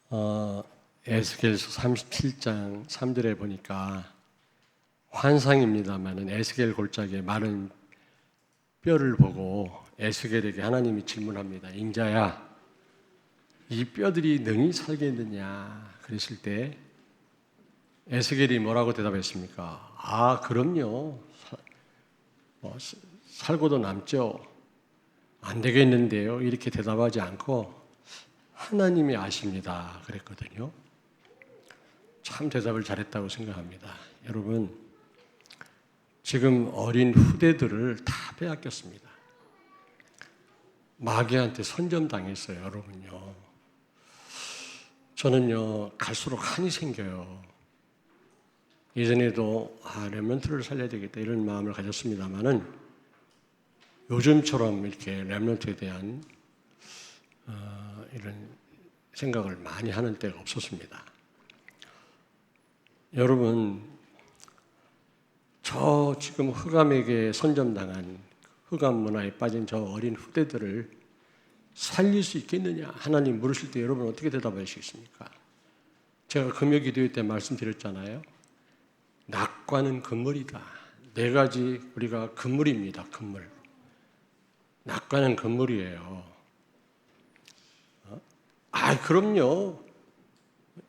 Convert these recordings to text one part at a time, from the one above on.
어, 에스겔서 37장 3절에 보니까 환상입니다만은 에스겔 골짜기에 마른 뼈를 보고 에스겔에게 하나님이 질문합니다. 인자야, 이 뼈들이 능히 살겠느냐? 그랬을 때 에스겔이 뭐라고 대답했습니까? 아, 그럼요. 살고도 남죠. 안 되겠는데요. 이렇게 대답하지 않고 하나님이 아십니다. 그랬거든요. 참 대답을 잘했다고 생각합니다. 여러분, 지금 어린 후대들을 다 빼앗겼습니다. 마귀한테 선점당했어요, 여러분요. 저는요, 갈수록 한이 생겨요. 예전에도 렘넌트를 살려야 되겠다 이런 마음을 가졌습니다만은 요즘처럼 이렇게 렘넌트에 대한 이런 생각을 많이 하는 때가 없었습니다. 여러분, 저 지금 흑암에게 선점당한 흑암 문화에 빠진 저 어린 후대들을 살릴 수 있겠느냐? 하나님 물으실 때 여러분 어떻게 대답하시겠습니까? 제가 금요 기도회 때 말씀드렸잖아요. 낙과는 금물이다. 네 가지 우리가 금물입니다. 금물. 낙과는 금물이에요. 그럼요.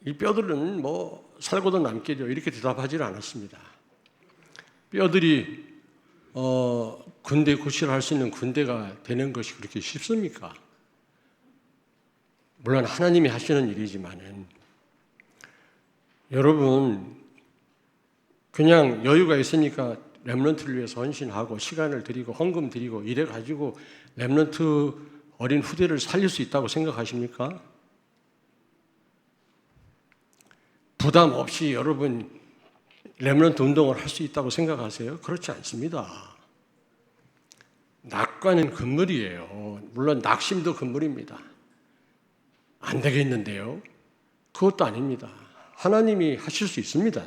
이 뼈들은 뭐 살고도 남겠죠. 이렇게 대답하지는 않았습니다. 뼈들이 군대 구실을 할 수 있는 군대가 되는 것이 그렇게 쉽습니까? 물론 하나님이 하시는 일이지만은 여러분 그냥 여유가 있으니까 렘넌트를 위해서 헌신하고 시간을 드리고 헌금 드리고 이래 가지고 렘넌트 어린 후대를 살릴 수 있다고 생각하십니까? 부담 없이 여러분 렘넌트 운동을 할 수 있다고 생각하세요? 그렇지 않습니다. 낙과는 금물이에요. 물론 낙심도 금물입니다. 안 되겠는데요? 그것도 아닙니다. 하나님이 하실 수 있습니다.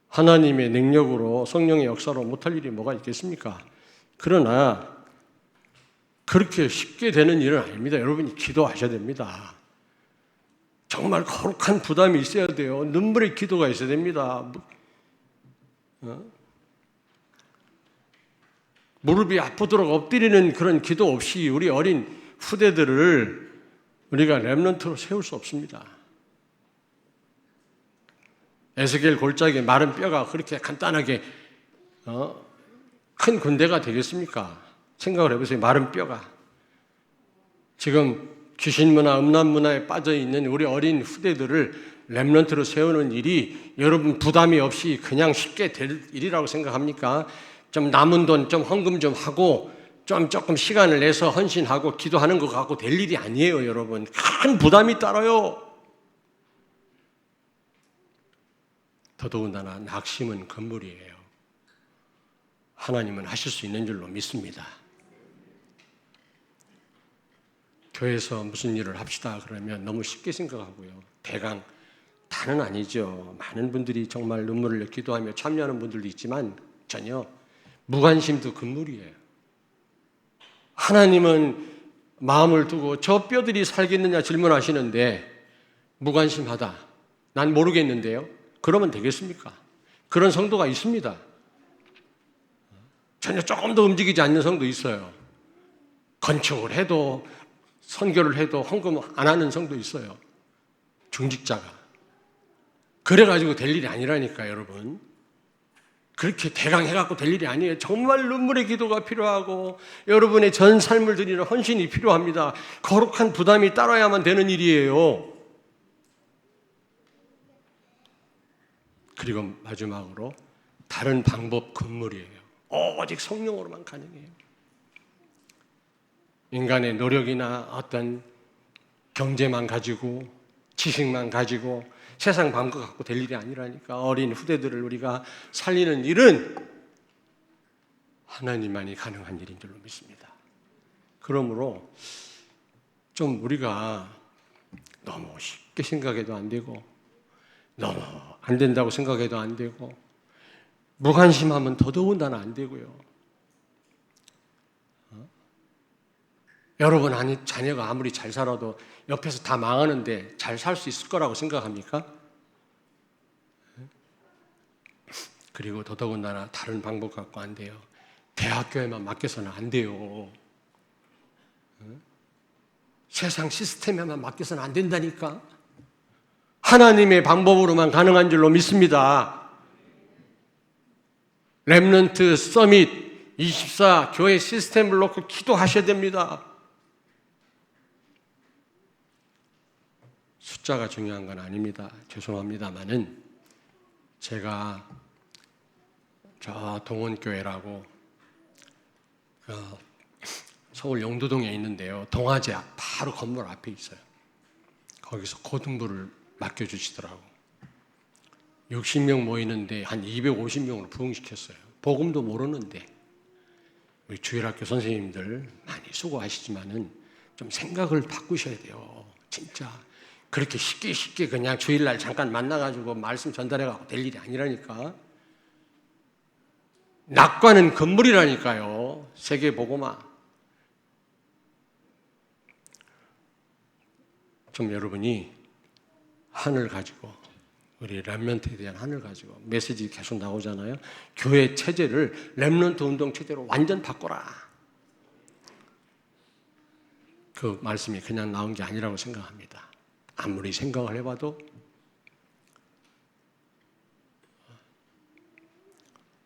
하나님의 능력으로 성령의 역사로 못할 일이 뭐가 있겠습니까? 그러나 그렇게 쉽게 되는 일은 아닙니다. 여러분이 기도하셔야 됩니다. 정말 거룩한 부담이 있어야 돼요. 눈물의 기도가 있어야 됩니다. 무릎이 아프도록 엎드리는 그런 기도 없이 우리 어린 후대들을 우리가 렘넌트로 세울 수 없습니다. 에스겔 골짜기에 마른 뼈가 그렇게 간단하게 큰 군대가 되겠습니까? 생각을 해보세요. 마른 뼈가. 지금 귀신 문화, 음란 문화에 빠져 있는 우리 어린 후대들을 렘넌트로 세우는 일이 여러분 부담이 없이 그냥 쉽게 될 일이라고 생각합니까? 좀 남은 돈 좀 헌금 좀 하고 조금 시간을 내서 헌신하고 기도하는 것 같고 될 일이 아니에요, 여러분. 큰 부담이 따라요. 더더군다나 낙심은 금물이에요. 하나님은 하실 수 있는 줄로 믿습니다. 교회에서 무슨 일을 합시다 그러면 너무 쉽게 생각하고요. 대강 다는 아니죠. 많은 분들이 정말 눈물을 흘려 기도하며 참여하는 분들도 있지만 전혀 무관심도 금물이에요. 하나님은 마음을 두고 저 뼈들이 살겠느냐 질문하시는데 무관심하다. 난 모르겠는데요. 그러면 되겠습니까? 그런 성도가 있습니다. 전혀 조금 더 움직이지 않는 성도 있어요. 건축을 해도 선교를 해도 헌금 안 하는 성도 있어요. 중직자가. 그래가지고 될 일이 아니라니까 여러분. 그렇게 대강 해갖고 될 일이 아니에요. 정말 눈물의 기도가 필요하고 여러분의 전 삶을 드리는 헌신이 필요합니다. 거룩한 부담이 따라야만 되는 일이에요. 그리고 마지막으로 다른 방법 금물이에요. 오직 성령으로만 가능해요. 인간의 노력이나 어떤 경제만 가지고 지식만 가지고 세상 방법 갖고 될 일이 아니라니까. 어린 후대들을 우리가 살리는 일은 하나님만이 가능한 일인 줄로 믿습니다. 그러므로 좀 우리가 너무 쉽게 생각해도 안 되고 너무 안 된다고 생각해도 안 되고 무관심하면 더더군다나 안 되고요. 여러분 자녀가 아무리 잘 살아도 옆에서 다 망하는데 잘 살 수 있을 거라고 생각합니까? 그리고 더더군다나 다른 방법 갖고 안 돼요. 대학교에만 맡겨서는 안 돼요. 세상 시스템에만 맡겨서는 안 된다니까. 하나님의 방법으로만 가능한 줄로 믿습니다. 렘넌트 서밋 24 교회 시스템을 놓고 기도하셔야 됩니다. 숫자가 중요한 건 아닙니다. 죄송합니다만은 제가 저 동원교회라고 서울 영도동에 있는데요. 동아제약 바로 건물 앞에 있어요. 거기서 고등부를 맡겨주시더라고. 60명 모이는데 한 250명으로 부흥시켰어요. 복음도 모르는데. 우리 주일학교 선생님들 많이 수고하시지만은 좀 생각을 바꾸셔야 돼요. 진짜 그렇게 쉽게 그냥 주일날 잠깐 만나가지고 말씀 전달해가고 될 일이 아니라니까. 낙관은 건물이라니까요. 세계복음화. 좀 여러분이 한을 가지고, 우리 렘넌트에 대한 한을 가지고 메시지 계속 나오잖아요. 교회 체제를 렘넌트 운동 체제로 완전 바꿔라. 그 말씀이 그냥 나온 게 아니라고 생각합니다. 아무리 생각을 해봐도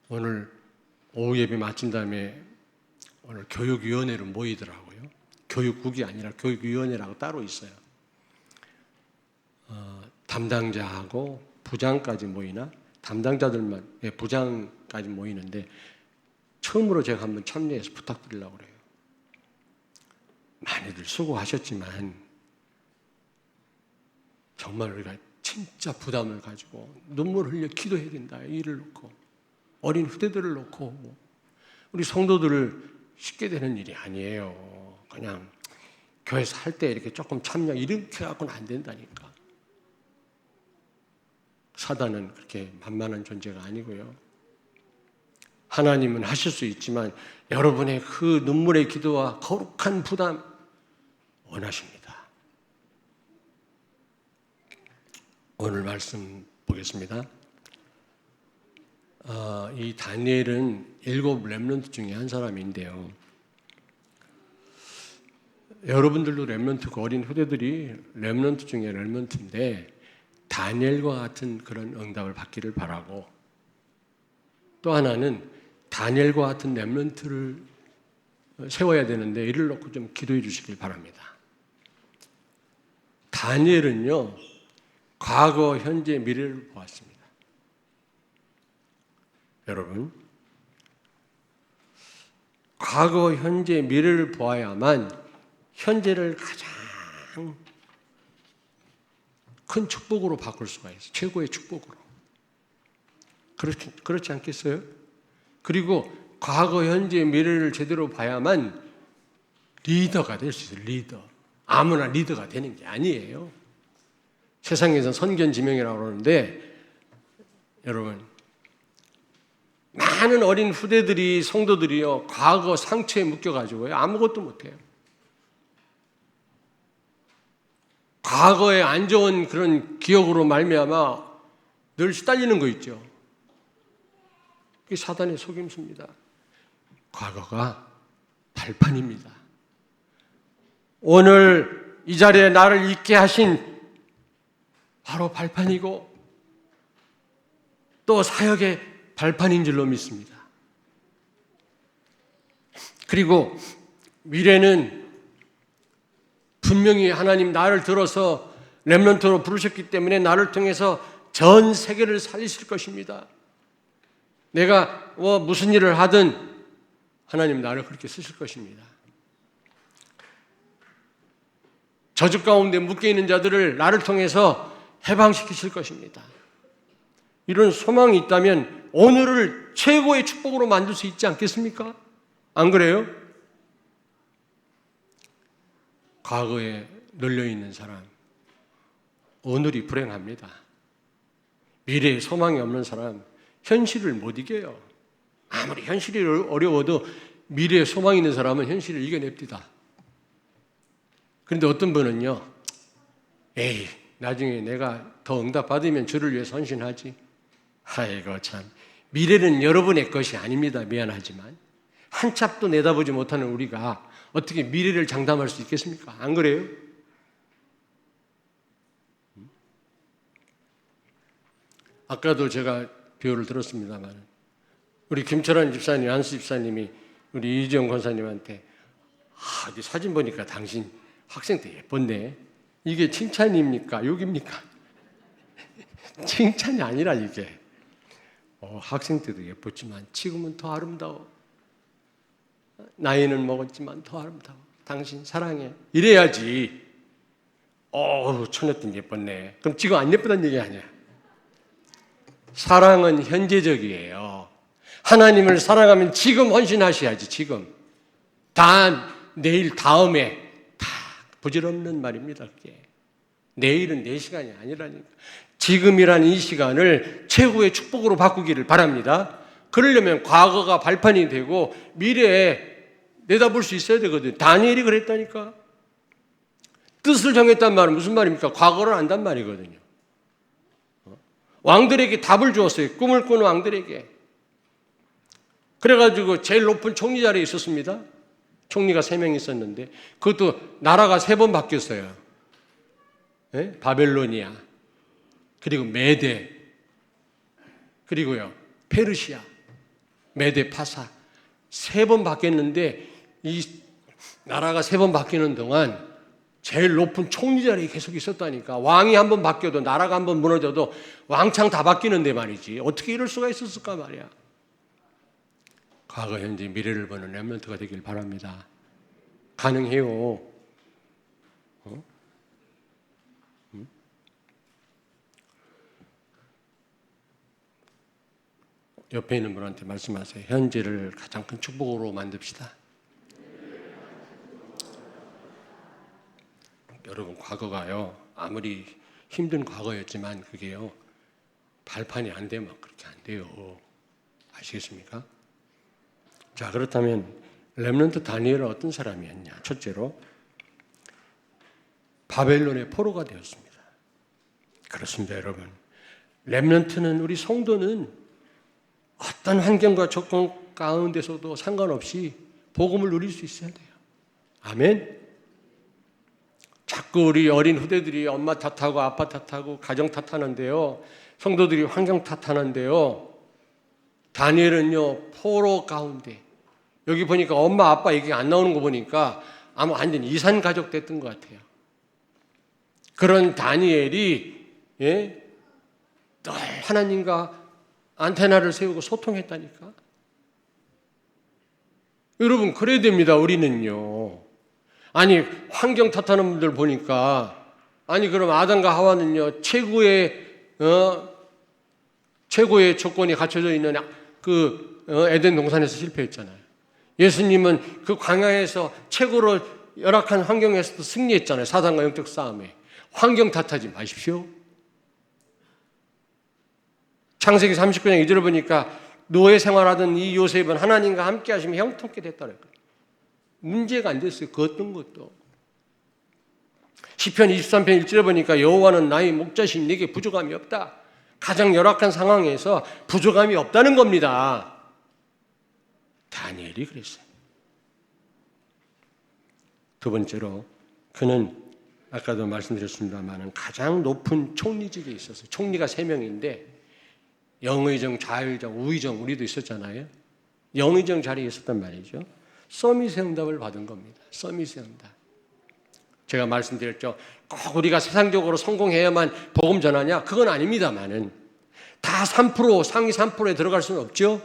오늘 오후 예배 마친 다음에 오늘 교육위원회로 모이더라고요. 교육국이 아니라 교육위원회라고 따로 있어요. 담당자하고 부장까지 모이나? 담당자들만, 부장까지 모이는데 처음으로 제가 한번 참여해서 부탁드리려고 그래요. 많이들 수고하셨지만 정말 우리가 진짜 부담을 가지고 눈물을 흘려 기도해야 된다. 일을 놓고 어린 후대들을 놓고 우리 성도들을 쉽게 되는 일이 아니에요. 그냥 교회에서 할 때 이렇게 조금 참여 이렇게 갖고는 안 된다니까. 사단은 그렇게 만만한 존재가 아니고요. 하나님은 하실 수 있지만 여러분의 그 눈물의 기도와 거룩한 부담 원하십니다. 오늘 말씀 보겠습니다. 이 다니엘은 7 렘넌트 중에 한 사람인데요. 여러분들도 렘넌트고 어린 후대들이 렘넌트 중에 렘넌트인데 다니엘과 같은 그런 응답을 받기를 바라고, 또 하나는 다니엘과 같은 렘넌트를 세워야 되는데 이를 놓고 좀 기도해 주시길 바랍니다. 다니엘은요, 과거, 현재, 미래를 보았습니다. 여러분, 과거, 현재, 미래를 보아야만 현재를 가장 큰 축복으로 바꿀 수가 있어요. 최고의 축복으로. 그렇지 않겠어요? 그리고 과거, 현재, 미래를 제대로 봐야만 리더가 될 수 있어요. 리더. 아무나 리더가 되는 게 아니에요. 세상에서 선견지명이라고 그러는데 여러분, 많은 어린 후대들이, 성도들이요, 과거 상처에 묶여가지고요, 아무것도 못해요. 과거에 안 좋은 그런 기억으로 말미암아 늘 시달리는 거 있죠. 그게 사단의 속임수입니다. 과거가 발판입니다. 오늘 이 자리에 나를 있게 하신 바로 발판이고 또 사역의 발판인 줄로 믿습니다. 그리고 미래는 분명히 하나님 나를 들어서 렘넌트로 부르셨기 때문에 나를 통해서 전 세계를 살리실 것입니다. 내가 무슨 일을 하든 하나님 나를 그렇게 쓰실 것입니다. 저주 가운데 묶여있는 자들을 나를 통해서 해방시키실 것입니다. 이런 소망이 있다면 오늘을 최고의 축복으로 만들 수 있지 않겠습니까? 안 그래요? 과거에 널려있는 사람, 오늘이 불행합니다. 미래에 소망이 없는 사람, 현실을 못 이겨요. 아무리 현실이 어려워도 미래에 소망이 있는 사람은 현실을 이겨냅니다. 그런데 어떤 분은요, 에이, 나중에 내가 더 응답 받으면 주를 위해 헌신하지. 아이고 참, 미래는 여러분의 것이 아닙니다. 미안하지만 한 치 앞도 내다보지 못하는 우리가 어떻게 미래를 장담할 수 있겠습니까? 안 그래요? 아까도 제가 비유를 들었습니다만 우리 김철환 집사님, 안수 집사님이 우리 이지영 권사님한테 네 사진 보니까 당신 학생 때 예뻤네. 이게 칭찬입니까? 욕입니까? 칭찬이 아니라 이게 학생 때도 예뻤지만 지금은 더 아름다워. 나이는 먹었지만 더 아름다워. 당신 사랑해. 이래야지. 처녀 때 예뻤네. 그럼 지금 안 예쁘다는 얘기 아니야. 사랑은 현재적이에요. 하나님을 사랑하면 지금 헌신하셔야지. 지금. 내일 다음에 다 부질없는 말입니다. 그게. 내일은 내 시간이 아니라니까. 지금이라는 이 시간을 최고의 축복으로 바꾸기를 바랍니다. 그러려면 과거가 발판이 되고 미래에 내다볼 수 있어야 되거든요. 다니엘이 그랬다니까. 뜻을 정했단 말은 무슨 말입니까? 과거를 안단 말이거든요. 왕들에게 답을 주었어요. 꿈을 꾸는 왕들에게. 그래가지고 제일 높은 총리 자리에 있었습니다. 총리가 3명 있었는데 그것도 나라가 3번 바뀌었어요. 네? 바벨로니아, 그리고 메데, 그리고요 페르시아, 메데, 파사 3번 바뀌었는데 이 나라가 3번 바뀌는 동안 제일 높은 총리 자리에 계속 있었다니까. 왕이 한 번 바뀌어도 나라가 한 번 무너져도 왕창 다 바뀌는데 말이지. 어떻게 이럴 수가 있었을까 말이야. 과거, 현재, 미래를 보는 렘넌트가 되길 바랍니다. 가능해요. 옆에 있는 분한테 말씀하세요. 현재를 가장 큰 축복으로 만듭시다. 여러분, 과거가요, 아무리 힘든 과거였지만 그게요, 발판이 안 되면 그렇게 안 돼요. 아시겠습니까? 자, 그렇다면 렘넌트 다니엘은 어떤 사람이었냐? 첫째로 바벨론의 포로가 되었습니다. 그렇습니다, 여러분. 렘넌트는, 우리 성도는 어떤 환경과 조건 가운데서도 상관없이 복음을 누릴 수 있어야 돼요. 아멘. 자꾸 우리 어린 후대들이 엄마 탓하고 아빠 탓하고 가정 탓하는데요, 성도들이 환경 탓하는데요, 다니엘은요 포로 가운데, 여기 보니까 엄마 아빠 얘기 안 나오는 거 보니까 아마 완전 이산 가족 됐던 것 같아요. 그런 다니엘이 늘 하나님과 안테나를 세우고 소통했다니까. 여러분, 그래야 됩니다. 우리는요. 아니, 환경 탓하는 분들 보니까, 아니 그럼 아담과 하와는요 최고의 조건이 갖춰져 있는 그 에덴 동산에서 실패했잖아요. 예수님은 그 광야에서 최고로 열악한 환경에서도 승리했잖아요. 사단과 영적 싸움에. 환경 탓하지 마십시오. 창세기 39장 2절을 보니까 노예 생활하던 이 요셉은 하나님과 함께 하시면 형통케 됐다는 거예요. 문제가 안 됐어요. 그 어떤 것도. 시편 23편 1절에 보니까 여호와는 나의 목자신, 내게 부족함이 없다. 가장 열악한 상황에서 부족함이 없다는 겁니다. 다니엘이 그랬어요. 두 번째로 그는 아까도 말씀드렸습니다만 가장 높은 총리직에 있었어요. 총리가 3명인데 영의정, 좌의정, 우의정, 우리도 있었잖아요. 영의정 자리에 있었단 말이죠. 서밋의 응답을 받은 겁니다. 서밋의 응답. 제가 말씀드렸죠. 꼭 우리가 세상적으로 성공해야만 복음 전하냐? 그건 아닙니다만은 다 3%, 상위 3%에 들어갈 수는 없죠.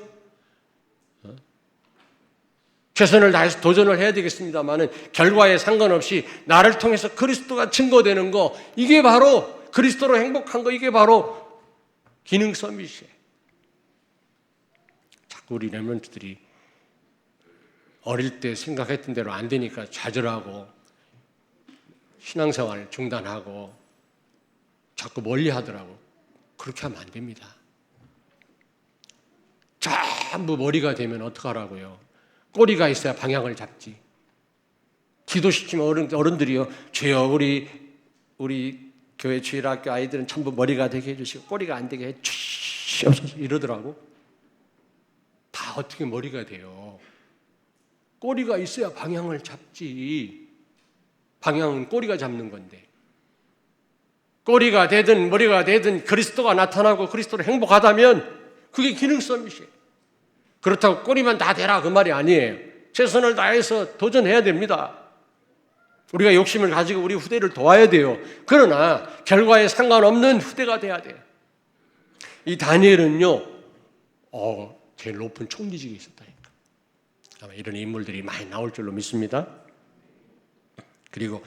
최선을 다해서 도전을 해야 되겠습니다만은 결과에 상관없이 나를 통해서 그리스도가 증거되는 거, 이게 바로 그리스도로 행복한 거, 이게 바로 기능 서밋이에요. 자꾸 우리 렘넌트들이 어릴 때 생각했던 대로 안 되니까 좌절하고 신앙생활 중단하고 자꾸 멀리 하더라고. 그렇게 하면 안 됩니다. 전부 머리가 되면 어떡하라고요? 꼬리가 있어야 방향을 잡지. 기도시키면 어른들이요, 주여 우리 교회 주일학교 아이들은 전부 머리가 되게 해주시고 꼬리가 안 되게 해주시옵소서 이러더라고. 다 어떻게 머리가 돼요? 꼬리가 있어야 방향을 잡지. 방향은 꼬리가 잡는 건데. 꼬리가 되든 머리가 되든 그리스도가 나타나고 그리스도로 행복하다면 그게 기능 서밋이에요. 그렇다고 꼬리만 다 되라 그 말이 아니에요. 최선을 다해서 도전해야 됩니다. 우리가 욕심을 가지고 우리 후대를 도와야 돼요. 그러나 결과에 상관없는 후대가 돼야 돼요. 이 다니엘은요, 제일 높은 총리직에 있었다니까. 아마 이런 인물들이 많이 나올 줄로 믿습니다. 그리고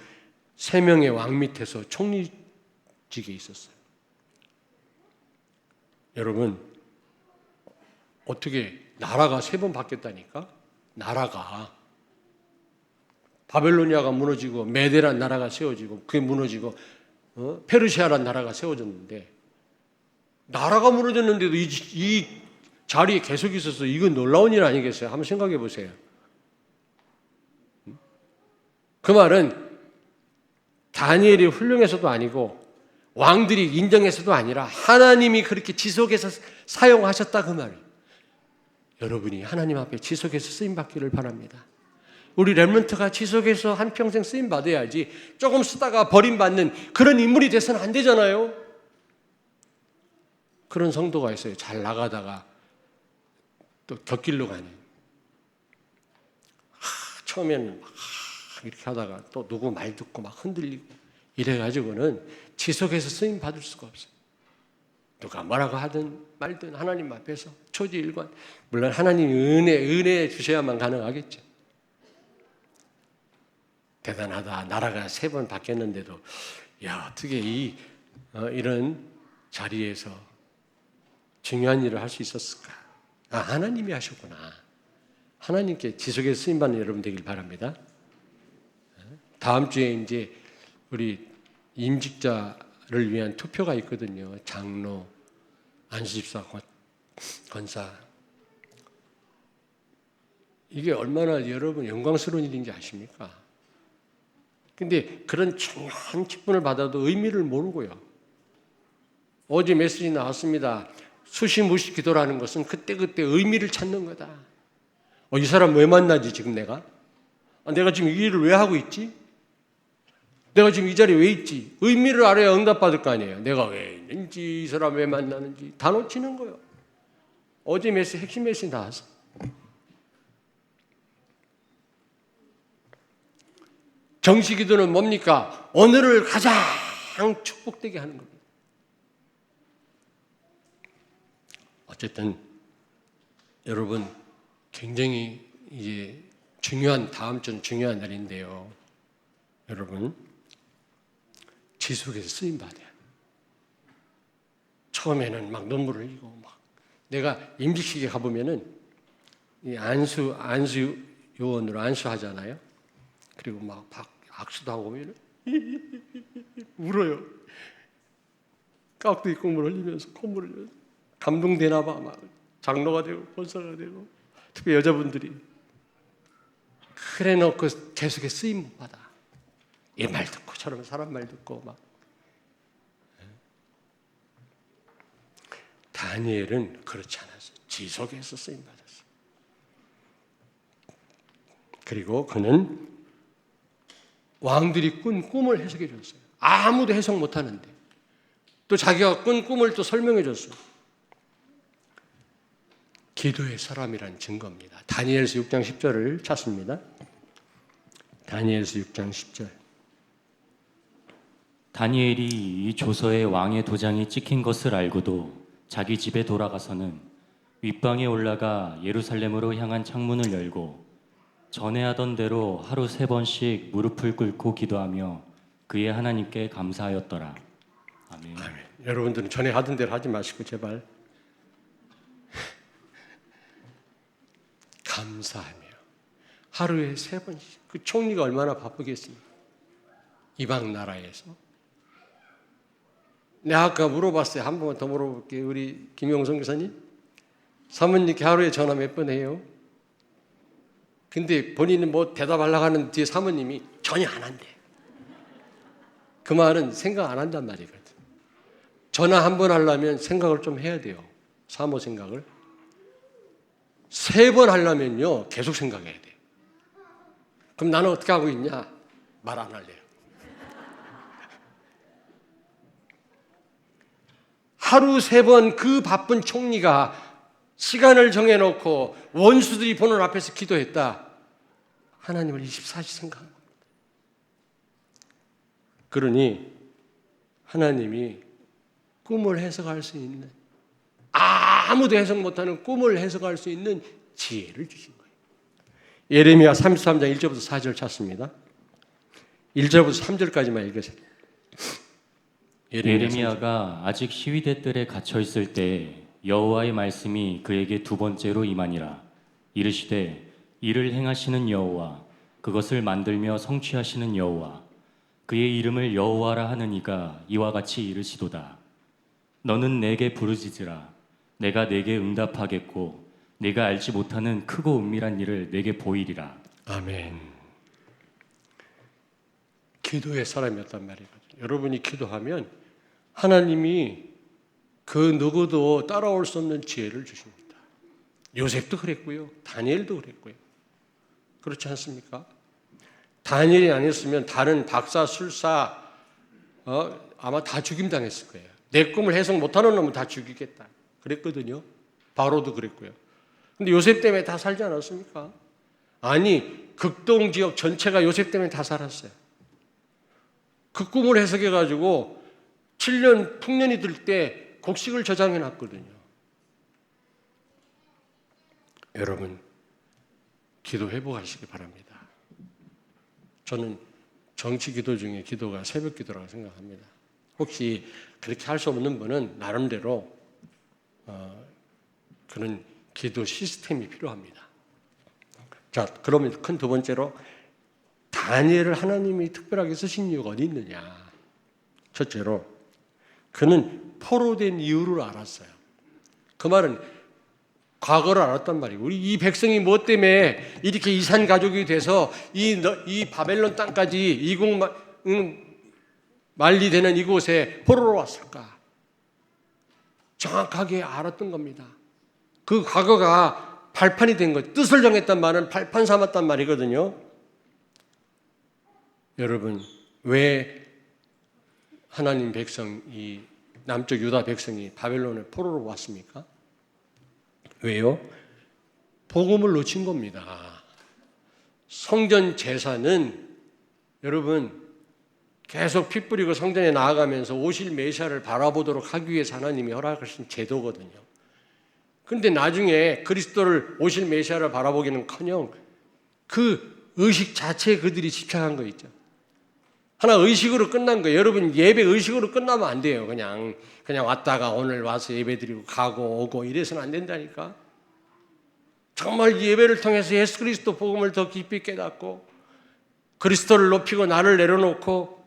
3명의 왕 밑에서 총리직에 있었어요. 여러분, 어떻게 나라가 3번 바뀌었다니까? 나라가 바벨로니아가 무너지고 메데란 나라가 세워지고 그게 무너지고 페르시아란 나라가 세워졌는데, 나라가 무너졌는데도 이 자리에 계속 있어서 이건 놀라운 일 아니겠어요? 한번 생각해 보세요. 그 말은 다니엘이 훌륭해서도 아니고 왕들이 인정해서도 아니라 하나님이 그렇게 지속해서 사용하셨다 그 말이에요. 여러분이 하나님 앞에 지속해서 쓰임받기를 바랍니다. 우리 렘넌트가 지속해서 한평생 쓰임받아야지 조금 쓰다가 버림받는 그런 인물이 돼서는 안 되잖아요. 그런 성도가 있어요. 잘 나가다가 또 곁길로 가는. 처음에는 막 이렇게 하다가 또 누구 말 듣고 막 흔들리고 이래가지고는 지속해서 쓰임받을 수가 없어요. 누가 뭐라고 하든 말든 하나님 앞에서 초지일관, 물론 하나님이 은혜 주셔야만 가능하겠죠. 대단하다. 나라가 3번 바뀌었는데도 어떻게 이런 자리에서 중요한 일을 할 수 있었을까? 하나님이 하셨구나. 하나님께 지속해서 쓰임받는 여러분 되길 바랍니다. 다음 주에 이제 우리 임직자를 위한 투표가 있거든요. 장로, 안수집사, 권사. 이게 얼마나 여러분 영광스러운 일인지 아십니까? 근데 그런 중요한 직분을 받아도 의미를 모르고요. 어제 메시지 나왔습니다. 수시무시 기도라는 것은 그때그때 의미를 찾는 거다. 이 사람 왜 만나지 지금 내가? 내가 지금 이 일을 왜 하고 있지? 내가 지금 이 자리에 왜 있지? 의미를 알아야 응답받을 거 아니에요. 내가 왜 있는지, 이 사람 왜 만나는지 다 놓치는 거예요. 어제 핵심 메시지 나왔어. 정시기도는 뭡니까? 오늘을 가장 축복되게 하는 겁니다. 어쨌든 여러분 굉장히 이제 다음 주는 중요한 날인데요. 여러분 지속해서 쓰임 받아야 돼요. 처음에는 막 눈물을 흘리고 막 내가 임직식에 가보면은 이 안수 요원으로 안수하잖아요. 그리고 막 악수도 하고 오면은 울어요. 깍도 있고 물 흘리면서 콧물 흘리면서 감동되나 봐. 막 장로가 되고 권사가 되고 특히 여자분들이 그래 놓고 계속해서 쓰임 못 받아. 이 말 듣고 저런 사람 말 듣고 막. 다니엘은 그렇지 않았어요. 지속해서 쓰임 받았어요. 그리고 그는 왕들이 꾼 꿈을 해석해 줬어요. 아무도 해석 못 하는데 또 자기가 꾼 꿈을 또 설명해 줬어요. 기도의 사람이란 증거입니다. 다니엘서 6장 10절을 찾습니다. 다니엘서 6장 10절. 다니엘이 이 조서에 왕의 도장이 찍힌 것을 알고도 자기 집에 돌아가서는 윗방에 올라가 예루살렘으로 향한 창문을 열고 전에 하던 대로 하루 3번씩 무릎을 꿇고 기도하며 그의 하나님께 감사하였더라. 아멘. 아멘. 여러분들은 전에 하던 대로 하지 마시고 제발 감사하며 하루에 3번씩. 그 총리가 얼마나 바쁘겠습니까? 이방 나라에서. 내가 아까 물어봤어요. 한 번만 더 물어볼게요. 우리 김용성 교사님, 사모님께 하루에 전화 몇 번 해요? 근데 본인은 뭐 대답하려고 하는 뒤에 사모님이 전혀 안 한대. 그 말은 생각 안 한단 말이거든. 전화 한 번 하려면 생각을 좀 해야 돼요. 사모 생각을. 3번 하려면요, 계속 생각해야 돼요. 그럼 나는 어떻게 하고 있냐? 말 안 할래요. 하루 3번 그 바쁜 총리가 시간을 정해놓고 원수들이 보는 앞에서 기도했다. 하나님을 24시 생각합니다. 그러니 하나님이 꿈을 해석할 수 있는, 아무도 해석 못하는 꿈을 해석할 수 있는 지혜를 주신 거예요. 예레미야 33장 1절부터 4절 찾습니다. 1절부터 3절까지만 읽으세요. 예레미야가 아직 시위대 뜰에 갇혀 있을 때 여호와의 말씀이 그에게 2번째로 임하니라. 이르시되 이를 행하시는 여호와, 그것을 만들며 성취하시는 여호와, 그의 이름을 여호와라 하는 이가 이와 같이 이르시도다. 너는 내게 부르짖으라. 내가 내게 응답하겠고 내가 알지 못하는 크고 은밀한 일을 내게 보이리라. 아멘. 기도의 사람이었단 말이거든요. 여러분이 기도하면 하나님이 그 누구도 따라올 수 없는 지혜를 주십니다. 요셉도 그랬고요. 다니엘도 그랬고요. 그렇지 않습니까? 다니엘이 아니었으면 다른 박사, 술사 아마 다 죽임당했을 거예요. 내 꿈을 해석 못하는 놈은 다 죽이겠다. 그랬거든요. 바로도 그랬고요. 근데 요셉 때문에 다 살지 않았습니까? 아니, 극동 지역 전체가 요셉 때문에 다 살았어요. 그 꿈을 해석해가지고 7년 풍년이 들 때 곡식을 저장해 놨거든요. 여러분, 기도 회복하시기 바랍니다. 저는 정치 기도 중에 기도가 새벽 기도라고 생각합니다. 혹시 그렇게 할 수 없는 분은 나름대로 그런 기도 시스템이 필요합니다. 자, 그러면 큰 2번째로 다니엘을 하나님이 특별하게 쓰신 이유가 어디 있느냐? 첫째로 그는 포로된 이유를 알았어요. 그 말은 과거를 알았단 말이에요. 우리 이 백성이 뭐 때문에 이렇게 이산 가족이 돼서 이 바벨론 땅까지 이국 만리되는 이곳에 포로로 왔을까? 정확하게 알았던 겁니다. 그 과거가 발판이 된 것, 뜻을 정했단 말은 발판 삼았단 말이거든요. 여러분, 왜 하나님 백성, 이 남쪽 유다 백성이 바벨론에 포로로 왔습니까? 왜요? 복음을 놓친 겁니다. 성전 제사는 여러분 계속 피 뿌리고 성전에 나아가면서 오실 메시아를 바라보도록 하기 위해서 하나님이 허락하신 제도거든요. 그런데 나중에 그리스도를 오실 메시아를 바라보기는커녕 그 의식 자체에 그들이 집착한 거 있죠. 하나 의식으로 끝난 거예요. 여러분, 예배 의식으로 끝나면 안 돼요. 그냥 왔다가 오늘 와서 예배 드리고 가고 오고 이래서는 안 된다니까. 정말 예배를 통해서 예수 그리스도 복음을 더 깊이 깨닫고 그리스도를 높이고 나를 내려놓고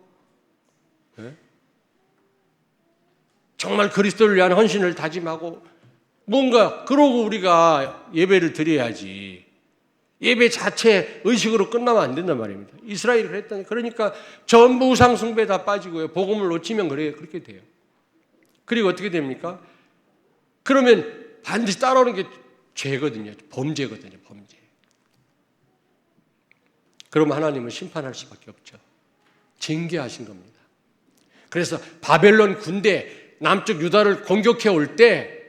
정말 그리스도를 위한 헌신을 다짐하고 뭔가 그러고 우리가 예배를 드려야지. 예배 자체 의식으로 끝나면 안 된단 말입니다. 이스라엘이 그랬다니. 그러니까 전부 우상 숭배 다 빠지고요. 복음을 놓치면 그렇게 돼요. 그리고 어떻게 됩니까? 그러면 반드시 따라오는 게 죄거든요. 범죄거든요. 범죄. 그러면 하나님은 심판할 수밖에 없죠. 징계하신 겁니다. 그래서 바벨론 군대 남쪽 유다를 공격해 올 때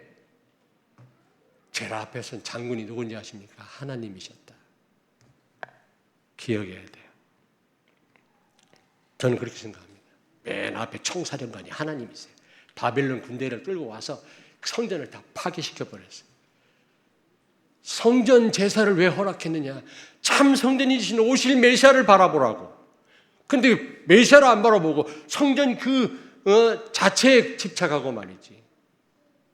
제라 앞에서는 장군이 누군지 아십니까? 하나님이셨다. 기억해야 돼요. 저는 그렇게 생각합니다. 맨 앞에 총사령관이 하나님이세요. 바벨론 군대를 끌고 와서 성전을 다 파괴시켜 버렸어요. 성전 제사를 왜 허락했느냐? 참 성전이신 오실 메시아를 바라보라고. 근데 메시아를 안 바라보고 성전 자체에 집착하고 말이지.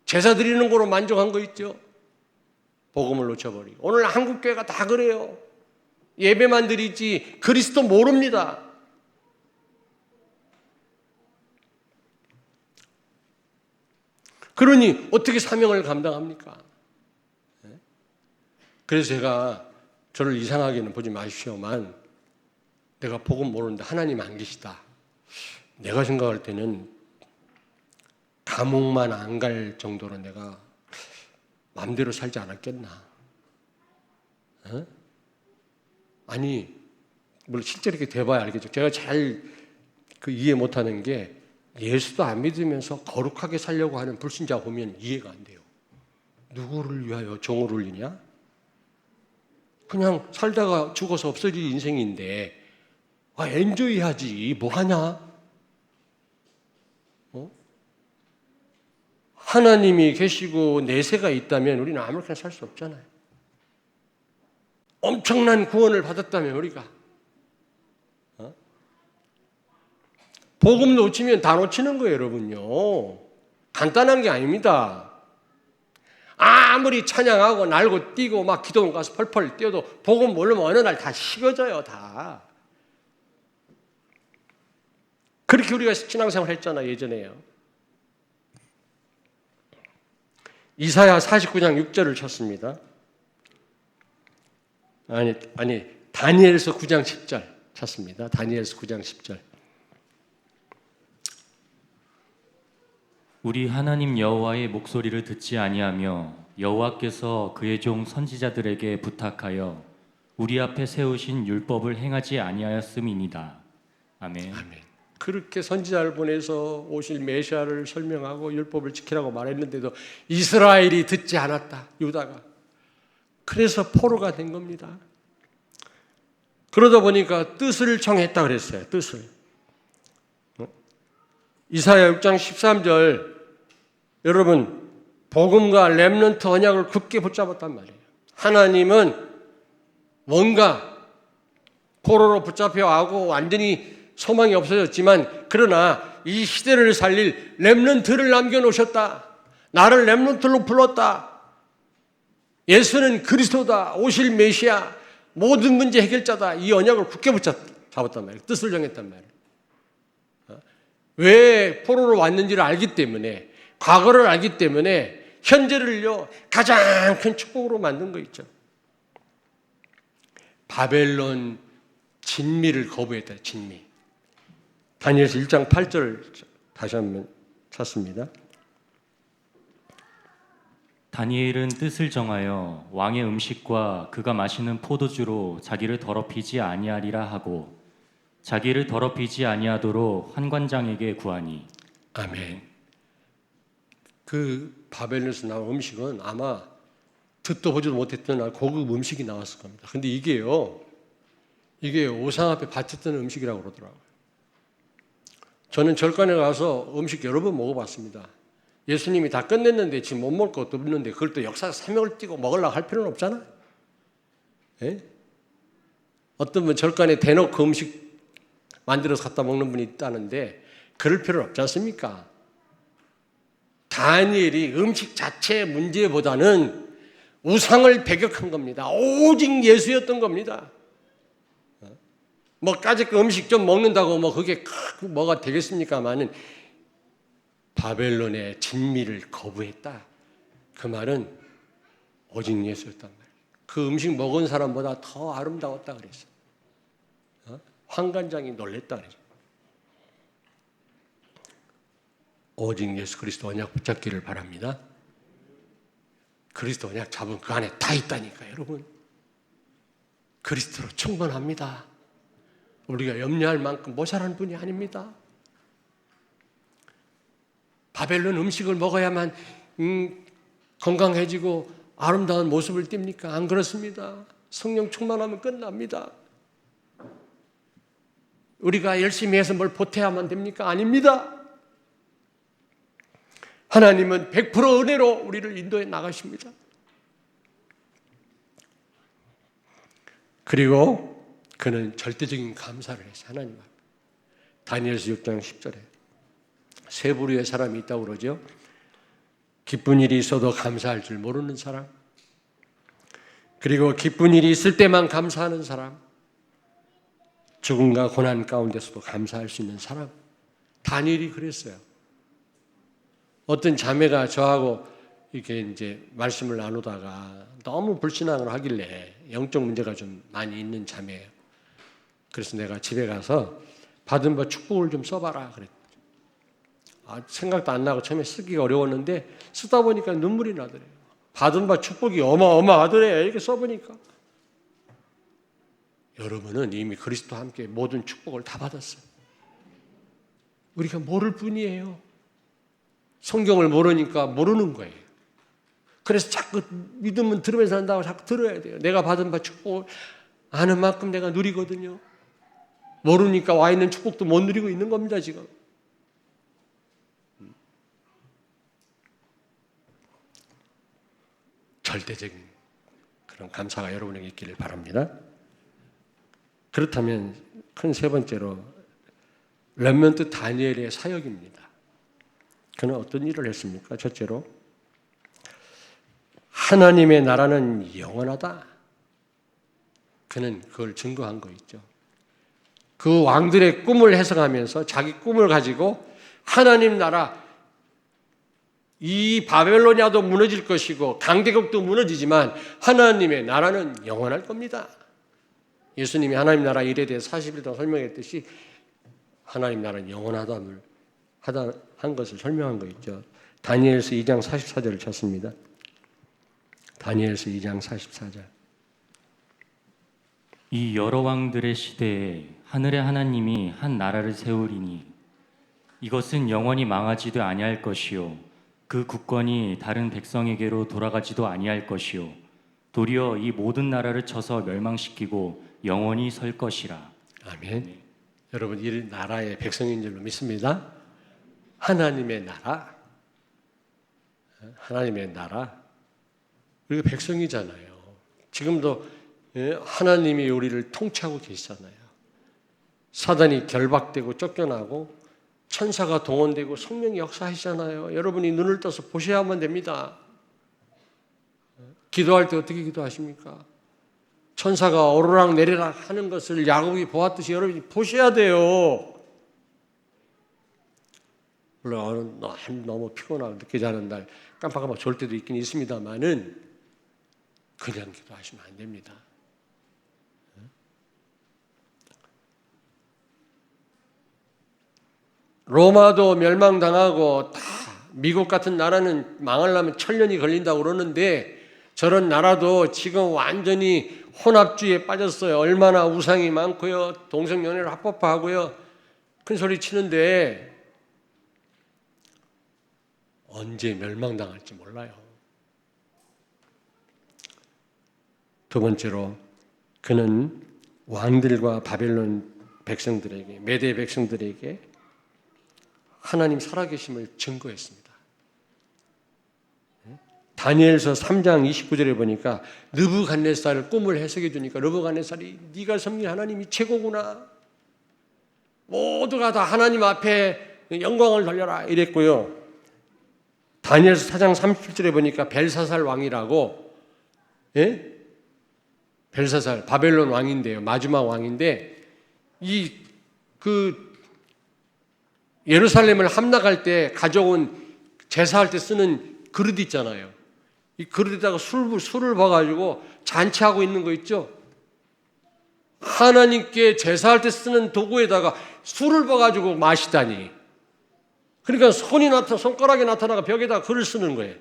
제사 드리는 거로 만족한 거 있죠? 복음을 놓쳐버리고. 오늘 한국교회가 다 그래요. 예배만 드리지 그리스도 모릅니다. 그러니 어떻게 사명을 감당합니까? 그래서 제가 저를 이상하게는 보지 마십시오만 내가 복음 모르는데 하나님 안 계시다. 내가 생각할 때는 감옥만 안 갈 정도로 내가 마음대로 살지 않았겠나. 어? 아니 물론 실제로 이렇게 돼봐야 알겠죠. 제가 잘 이해 못하는 게 예수도 안 믿으면서 거룩하게 살려고 하는 불신자 보면 이해가 안 돼요. 누구를 위하여 종을 울리냐? 그냥 살다가 죽어서 없어질 인생인데 엔조이 하지 뭐 하냐? 하나님이 계시고 내세가 있다면 우리는 아무렇게나 살 수 없잖아요. 엄청난 구원을 받았다면 우리가 복음 놓치면 다 놓치는 거예요, 여러분요. 간단한 게 아닙니다. 아무리 찬양하고 날고 뛰고 막 기도원 가서 펄펄 뛰어도 복음 모르면 어느 날 다 식어져요, 다. 그렇게 우리가 신앙생활 했잖아, 예전에요. 이사야 49장 6절을 쳤습니다. 아니 다니엘서 9장 10절 쳤습니다. 다니엘서 9장 10절. 우리 하나님 여호와의 목소리를 듣지 아니하며 여호와께서 그의 종 선지자들에게 부탁하여 우리 앞에 세우신 율법을 행하지 아니하였음이니이다. 아멘. 아멘. 그렇게 선지자를 보내서 오실 메시아를 설명하고 율법을 지키라고 말했는데도 이스라엘이 듣지 않았다. 유다가. 그래서 포로가 된 겁니다. 그러다 보니까 뜻을 정했다 그랬어요. 뜻을. 이사야 6장 13절 여러분 복음과 렘넌트 언약을 굳게 붙잡았단 말이에요. 하나님은 뭔가 포로로 붙잡혀가고 완전히 소망이 없어졌지만 그러나 이 시대를 살릴 렘넌트를 남겨놓으셨다. 나를 렘넌트로 불렀다. 예수는 그리스도다. 오실 메시아. 모든 문제 해결자다. 이 언약을 굳게 붙잡았단 말이에요. 뜻을 정했단 말이에요. 왜 포로로 왔는지를 알기 때문에 과거를 알기 때문에 현재를요 가장 큰 축복으로 만든 거 있죠. 바벨론 진미를 거부했다. 진미. 다니엘서 1장 8절을 다시 한번 찾습니다. 다니엘은 뜻을 정하여 왕의 음식과 그가 마시는 포도주로 자기를 더럽히지 아니하리라 하고 자기를 더럽히지 아니하도록 환관장에게 구하니. 아멘. 그 바벨론에서 나온 음식은 아마 듣도 보지도 못했던 고급 음식이 나왔을 겁니다. 근데 이게 우상 앞에 바쳤던 음식이라고 그러더라고요. 저는 절간에 가서 음식 여러 번 먹어봤습니다. 예수님이 다 끝냈는데 지금 못 먹을 것도 없는데 그걸 또 역사 사명을 띠고 먹으려고 할 필요는 없잖아요. 예? 어떤 분 절간에 대놓고 음식 만들어서 갖다 먹는 분이 있다는데 그럴 필요는 없지 않습니까? 다니엘이 음식 자체의 문제보다는 우상을 배격한 겁니다. 오직 예수였던 겁니다. 까짓 그 음식 좀 먹는다고 그게 뭐가 되겠습니까마는 바벨론의 진미를 거부했다. 그 말은 오직 예수였단 말이에요. 그 음식 먹은 사람보다 더 아름다웠다 그랬어요. 환관장이 놀랬다 그러죠. 오직 예수 그리스도 언약 붙잡기를 바랍니다. 그리스도 언약 잡은 그 안에 다 있다니까요, 여러분. 그리스도로 충분합니다. 우리가 염려할 만큼 모자란 분이 아닙니다. 바벨론 음식을 먹어야만 건강해지고 아름다운 모습을 띱니까? 안 그렇습니다. 성령 충만하면 끝납니다. 우리가 열심히 해서 뭘 보태야만 됩니까? 아닙니다. 하나님은 100% 은혜로 우리를 인도해 나가십니다. 그리고 그는 절대적인 감사를 했어요. 하나님 앞에. 다니엘서 6장 10절에 세 부류의 사람이 있다고 그러죠. 기쁜 일이 있어도 감사할 줄 모르는 사람, 그리고 기쁜 일이 있을 때만 감사하는 사람, 죽음과 고난 가운데서도 감사할 수 있는 사람. 다니엘이 그랬어요. 어떤 자매가 저하고 이게 이제 말씀을 나누다가 너무 불신앙을 하길래 영적 문제가 좀 많이 있는 자매예요. 그래서 내가 집에 가서 받은 바 축복을 좀 써봐라 그랬죠. 생각도 안 나고 처음에 쓰기가 어려웠는데 쓰다 보니까 눈물이 나더래요. 받은 바 축복이 어마어마하더래요. 이렇게 써보니까. 여러분은 이미 그리스도와 함께 모든 축복을 다 받았어요. 우리가 모를 뿐이에요. 성경을 모르니까 모르는 거예요. 그래서 자꾸 믿음은 들으면서 한다고 자꾸 들어야 돼요. 내가 받은 바 축복을 아는 만큼 내가 누리거든요. 모르니까 와 있는 축복도 못 누리고 있는 겁니다, 지금. 절대적인 그런 감사가 여러분에게 있기를 바랍니다. 그렇다면 큰 세 번째로 렘넌트 다니엘의 사역입니다. 그는 어떤 일을 했습니까? 첫째로 하나님의 나라는 영원하다. 그는 그걸 증거한 거 있죠. 그 왕들의 꿈을 해석하면서 자기 꿈을 가지고 하나님 나라, 이 바벨로니아도 무너질 것이고 강대국도 무너지지만 하나님의 나라는 영원할 겁니다. 예수님이 하나님 나라 일에 대해 40일 동안 설명했듯이 하나님 나라는 영원하다는 한 것을 설명한 거 있죠. 다니엘서 2장 44절을 찾습니다. 다니엘서 2장 44절. 이 여러 왕들의 시대에 하늘의 하나님이 한 나라를 세우리니 이것은 영원히 망하지도 아니할 것이요 그 국권이 다른 백성에게로 돌아가지도 아니할 것이요 도리어 이 모든 나라를 쳐서 멸망시키고 영원히 설 것이라. 아멘. 네. 여러분 이 나라의 백성인 줄로 믿습니다. 하나님의 나라, 하나님의 나라. 우리가 백성이잖아요. 지금도 하나님이 우리를 통치하고 계시잖아요. 사단이 결박되고 쫓겨나고 천사가 동원되고 성령이 역사하시잖아요. 여러분이 눈을 떠서 보셔야만 됩니다. 기도할 때 어떻게 기도하십니까? 천사가 오르락 내리락 하는 것을 야곱이 보았듯이 여러분이 보셔야 돼요. 물론 너무 피곤하고 늦게 자는 날 깜빡깜빡 졸 때도 있긴 있습니다만은 그냥 기도하시면 안 됩니다. 로마도 멸망당하고 다 미국 같은 나라는 망하려면 1000년이 걸린다고 그러는데 저런 나라도 지금 완전히 혼합주의에 빠졌어요. 얼마나 우상이 많고요. 동성연애를 합법화하고요. 큰 소리 치는데 언제 멸망당할지 몰라요. 두 번째로 그는 왕들과 바벨론 백성들에게, 메대 백성들에게 하나님 살아계심을 증거했습니다. 다니엘서 3장 29절에 보니까 느부갓네살 꿈을 해석해 주니까 느부갓네살이 네가 섬긴 하나님이 최고구나. 모두가 다 하나님 앞에 영광을 돌려라 이랬고요. 다니엘서 4장 37절에 보니까 벨사살 왕이라고, 벨사살 바벨론 왕인데요. 마지막 왕인데 예루살렘을 함락할 때 가져온 제사할 때 쓰는 그릇 있잖아요. 이 그릇에다가 술을 부어가지고 잔치하고 있는 거 있죠. 하나님께 제사할 때 쓰는 도구에다가 술을 부어가지고 마시다니. 그러니까 손가락이 나타나가 벽에다가 글을 쓰는 거예요.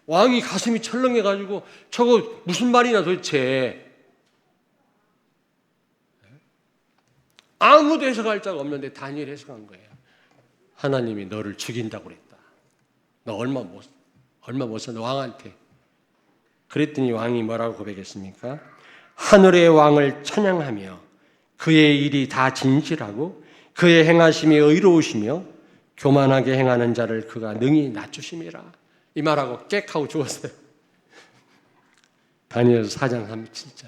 왕이 가슴이 철렁해가지고 저거 무슨 말이냐 도대체. 아무도 해석할 자가 없는데 다니엘이 해석한 거예요. 하나님이 너를 죽인다고 그랬다. 너 얼마 못 사, 왕한테. 그랬더니 왕이 뭐라고 고백했습니까? 하늘의 왕을 찬양하며 그의 일이 다 진실하고 그의 행하심이 의로우시며 교만하게 행하는 자를 그가 능히 낮추심이라. 이 말하고 깨하고 죽었어요. 다니엘서 4장 37절.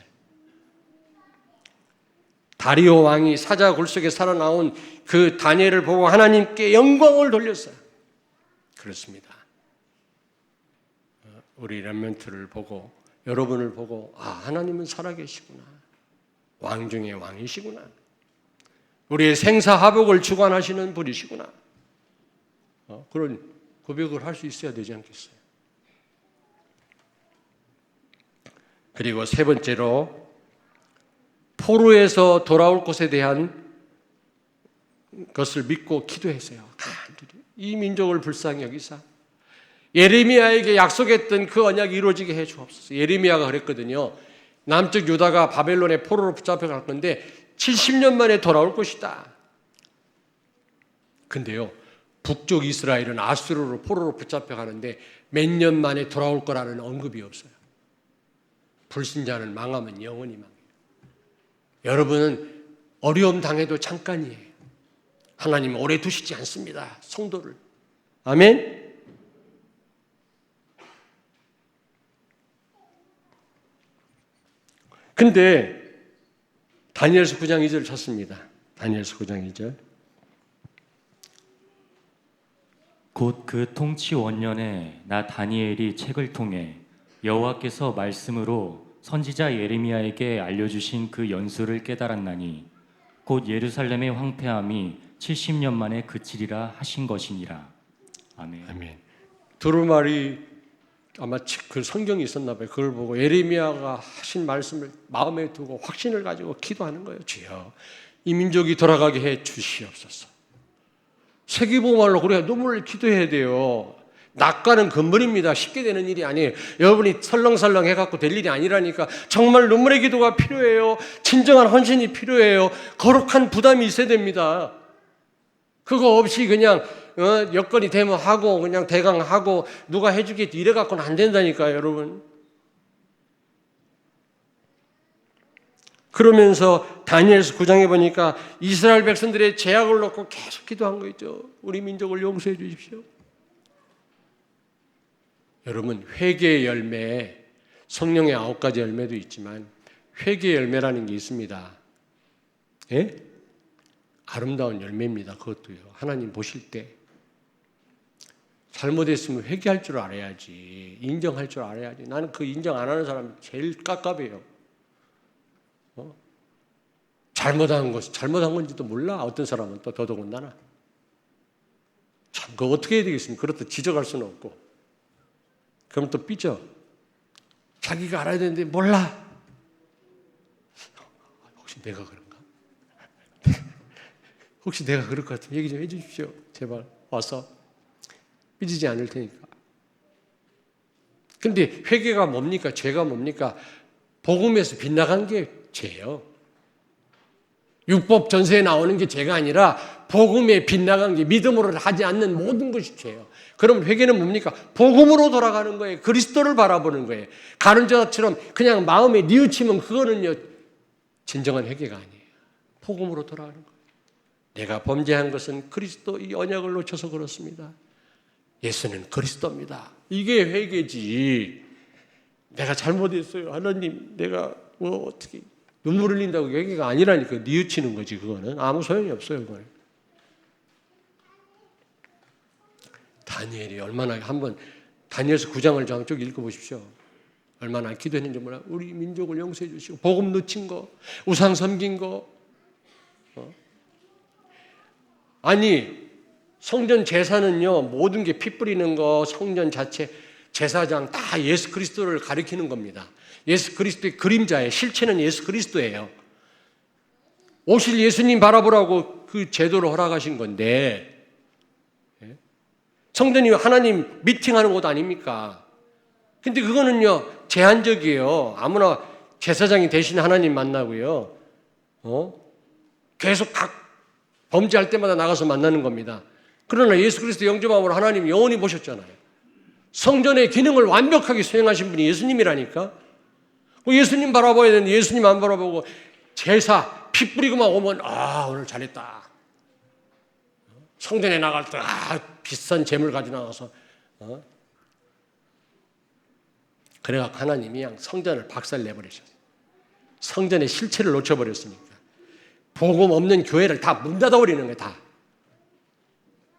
다리오 왕이 사자 굴 속에 살아나온 그 다니엘을 보고 하나님께 영광을 돌렸어요. 그렇습니다. 우리 렘넌트를 보고 여러분을 보고 하나님은 살아계시구나. 왕 중에 왕이시구나. 우리의 생사하복을 주관하시는 분이시구나. 그런 고백을 할 수 있어야 되지 않겠어요? 그리고 세 번째로 포로에서 돌아올 것에 대한 것을 믿고 기도했어요. 이 민족을 불쌍히 여기사 예레미야에게 약속했던 그 언약이 이루어지게 해 주옵소서. 예레미야가 그랬거든요. 남쪽 유다가 바벨론의 포로로 붙잡혀 갈 건데 70년 만에 돌아올 것이다. 근데요, 북쪽 이스라엘은 아수르로 포로로 붙잡혀 가는데 몇 년 만에 돌아올 거라는 언급이 없어요. 불신자는 망하면 영원히 망해요. 여러분은 어려움 당해도 잠깐이에요. 하나님은 오래 두시지 않습니다. 성도를. 아멘. 근데 다니엘서 9장 2절 찾습니다. 다니엘서 9장 2절. 곧 그 통치 원년에 나 다니엘이 책을 통해 여호와께서 말씀으로 선지자 예레미야에게 알려주신 그 연수를 깨달았나니 곧 예루살렘의 황폐함이 70년 만에 그치리라 하신 것이니라. 아멘. 아멘. 두루마리 아마 그 성경이 있었나 봐요. 그걸 보고 예레미야가 하신 말씀을 마음에 두고 확신을 가지고 기도하는 거예요. 주여, 이 민족이 돌아가게 해 주시옵소서. 세기복음으로 그래야 눈물을 기도해야 돼요. 낙관은 근본입니다. 쉽게 되는 일이 아니에요. 여러분이 설렁설렁 해갖고 될 일이 아니라니까. 정말 눈물의 기도가 필요해요. 진정한 헌신이 필요해요. 거룩한 부담이 있어야 됩니다. 그거 없이 그냥 여건이 되면 하고 그냥 대강 하고 누가 해주겠지 이래 갖고는 안 된다니까요, 여러분. 그러면서 다니엘서 9장에 보니까 이스라엘 백성들의 죄악을 놓고 계속 기도한 거 있죠. 우리 민족을 용서해 주십시오. 여러분, 회개의 열매, 성령의 9가지 열매도 있지만 회개의 열매라는 게 있습니다. 예? 아름다운 열매입니다. 그것도요. 하나님 보실 때 잘못했으면 회개할 줄 알아야지. 인정할 줄 알아야지. 나는 그 인정 안 하는 사람이 제일 깝깝해요. 잘못한 건지도 몰라. 어떤 사람은 또 더더군다나. 참, 그거 어떻게 해야 되겠습니까? 그렇다 지적할 수는 없고. 그럼 또 삐져. 자기가 알아야 되는데 몰라. 혹시 내가 그런가? 혹시 내가 그럴 것 같으면 얘기 좀 해주십시오. 제발 와서. 삐지지 않을 테니까. 근데 회개가 뭡니까? 죄가 뭡니까? 복음에서 빗나간 게 죄예요. 율법 전서에 나오는 게 죄가 아니라 복음에 빗나간 게 믿음으로 하지 않는 모든 것이 죄예요. 그럼 회개는 뭡니까? 복음으로 돌아가는 거예요. 그리스도를 바라보는 거예요. 가룟자처럼 그냥 마음에 뉘우치면 그거는요 진정한 회개가 아니에요. 복음으로 돌아가는 거예요. 내가 범죄한 것은 그리스도 이 언약을 놓쳐서 그렇습니다. 예수는 그리스도입니다. 이게 회개지. 내가 잘못했어요. 하나님, 내가 어떻게 눈물 흘린다고 회개가 아니라니까. 뉘우치는 거지. 그거는 아무 소용이 없어요. 그거는. 다니엘이 얼마나 한번 다니엘서 9장을 좀 쭉 읽어보십시오. 얼마나 기도했는지 몰라. 우리 민족을 용서해 주시고 복음 놓친 거, 우상 섬긴 거. 아니 성전 제사는요 모든 게 피 뿌리는 거, 성전 자체 제사장 다 예수 그리스도를 가리키는 겁니다. 예수 그리스도의 그림자예요. 실체는 예수 그리스도예요. 오실 예수님 바라보라고 그 제도를 허락하신 건데, 성전이 하나님 미팅하는 곳 아닙니까? 근데 그거는요 제한적이에요. 아무나 제사장이 대신 하나님 만나고요. 계속 각 범죄할 때마다 나가서 만나는 겁니다. 그러나 예수 그리스도 영접함으로 하나님 영원히 모셨잖아요. 성전의 기능을 완벽하게 수행하신 분이 예수님이라니까. 예수님 바라봐야 되는데 예수님 안 바라보고 제사 피 뿌리고만 오면 오늘 잘했다. 성전에 나갈 때 비싼 재물 가지고 나가서 그래갖고 하나님이 그냥 성전을 박살내버리셨어요. 성전의 실체를 놓쳐버렸으니까 복음 없는 교회를 다 문 닫아버리는 거예요. 다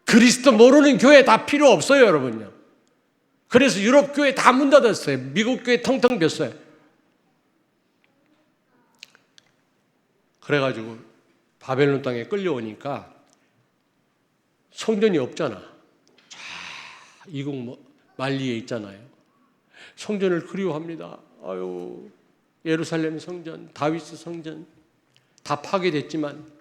그리스도 모르는 교회 다 필요 없어요, 여러분요. 그래서 유럽 교회 다 문 닫았어요. 미국 교회 텅텅 비었어요. 그래가지고 바벨론 땅에 끌려오니까 성전이 없잖아. 이국 말리에 있잖아요. 성전을 그리워합니다. 아유, 예루살렘 성전, 다윗 성전 다 파괴됐지만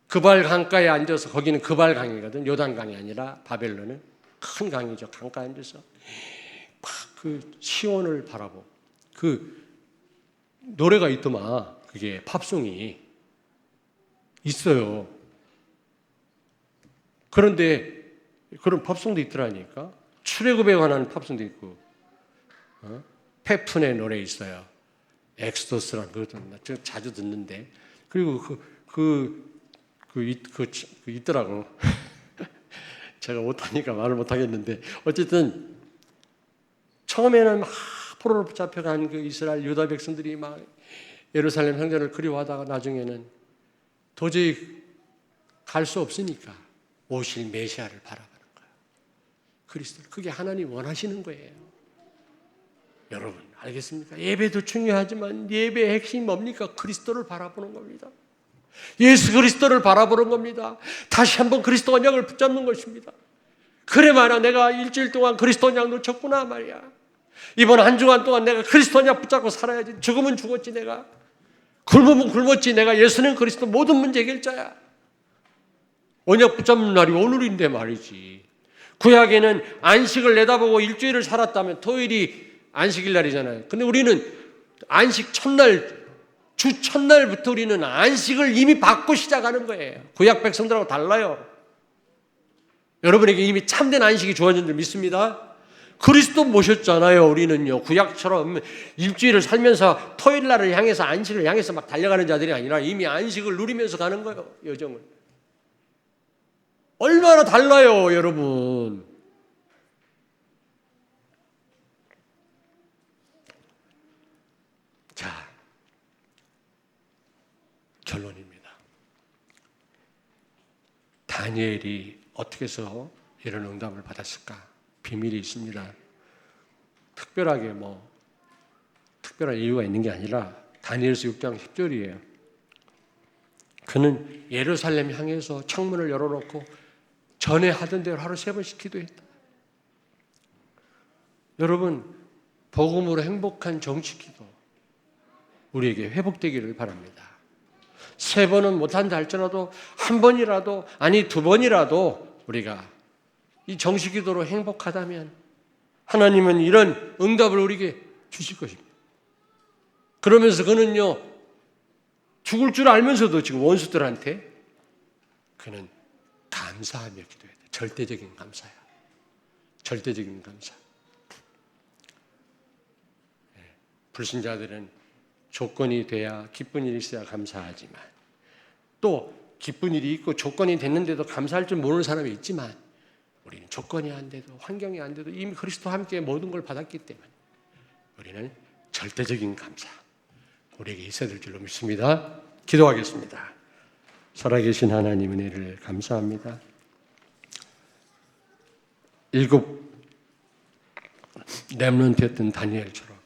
그발 강가에 앉아서, 거기는 그발 강이거든. 요단강이 아니라 바벨론은 큰 강이죠. 강가에 앉아서 막 그 시온을 바라보고, 그 노래가 있더만, 그게 팝송이 있어요. 그런데 그런 팝송도 있더라니까. 출애굽에 관한 팝송도 있고, 페푼의 노래 있어요. 엑소더스라는 그것도 제가 자주 듣는데, 그리고 있더라고. 제가 못하니까 말을 못하겠는데, 어쨌든 처음에는 막 포로로 붙잡혀간 그 이스라엘 유다 백성들이 막 예루살렘 성전을 그리워하다가 나중에는 도저히 갈 수 없으니까 오실 메시아를 바라보는 거예요. 그리스도. 그게 하나님 원하시는 거예요. 여러분 알겠습니까? 예배도 중요하지만 예배의 핵심이 뭡니까? 그리스도를 바라보는 겁니다. 예수 그리스도를 바라보는 겁니다. 다시 한번 그리스도 언약을 붙잡는 것입니다. 그래 말이야, 내가 일주일 동안 그리스도 언약 놓쳤구나 말이야. 이번 한 주간 동안 내가 그리스도 언약 붙잡고 살아야지. 죽으면 죽었지 내가. 굶으면 굶었지 내가. 예수는 그리스도 모든 문제 해결자야. 언약 붙잡는 날이 오늘인데 말이지. 구약에는 안식을 내다보고 일주일을 살았다면 토요일이 안식일 날이잖아요. 근데 우리는 안식 첫날, 주 첫날부터 우리는 안식을 이미 받고 시작하는 거예요. 구약 백성들하고 달라요. 여러분에게 이미 참된 안식이 주어진 줄 믿습니다. 그리스도 모셨잖아요. 우리는요, 구약처럼 일주일을 살면서 토요일 날을 향해서, 안식을 향해서 막 달려가는 자들이 아니라 이미 안식을 누리면서 가는 거예요. 여정을. 얼마나 달라요, 여러분. 자, 결론입니다. 다니엘이 어떻게 해서 이런 응답을 받았을까? 비밀이 있습니다. 특별하게 특별한 이유가 있는 게 아니라 다니엘서 6장 10절이에요. 그는 예루살렘 향해서 창문을 열어놓고 전에 하던 대로 하루 3번씩 기도했다. 여러분, 복음으로 행복한 정치기도 우리에게 회복되기를 바랍니다. 3번은 못한다 할지라도 1번이라도, 아니 2번이라도 우리가 이 정식기도로 행복하다면 하나님은 이런 응답을 우리에게 주실 것입니다. 그러면서 그는요, 죽을 줄 알면서도 지금 원수들한테 그는 감사하며 기도해야 돼. 절대적인 감사야. 절대적인 감사. 불신자들은 조건이 돼야, 기쁜 일이 있어야 감사하지만, 또 기쁜 일이 있고 조건이 됐는데도 감사할 줄 모르는 사람이 있지만, 우리는 조건이 안 돼도, 환경이 안 돼도 이미 그리스도와 함께 모든 걸 받았기 때문에 우리는 절대적인 감사, 우리에게 있어야 될 줄로 믿습니다. 기도하겠습니다. 살아계신 하나님 은혜를 감사합니다. 7 렘넌트였던 다니엘처럼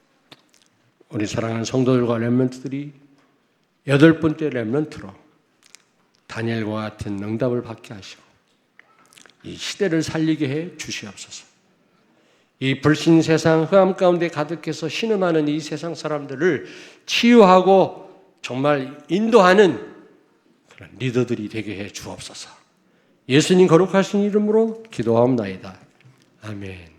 우리 사랑하는 성도들과 렘넌트들이 8번째 렘넌트로 다니엘과 같은 응답을 받게 하시고 이 시대를 살리게 해 주시옵소서. 이 불신 세상, 흑암 가운데 가득해서 신음하는 이 세상 사람들을 치유하고 정말 인도하는 그런 리더들이 되게 해 주옵소서. 예수님 거룩하신 이름으로 기도하옵나이다. 아멘.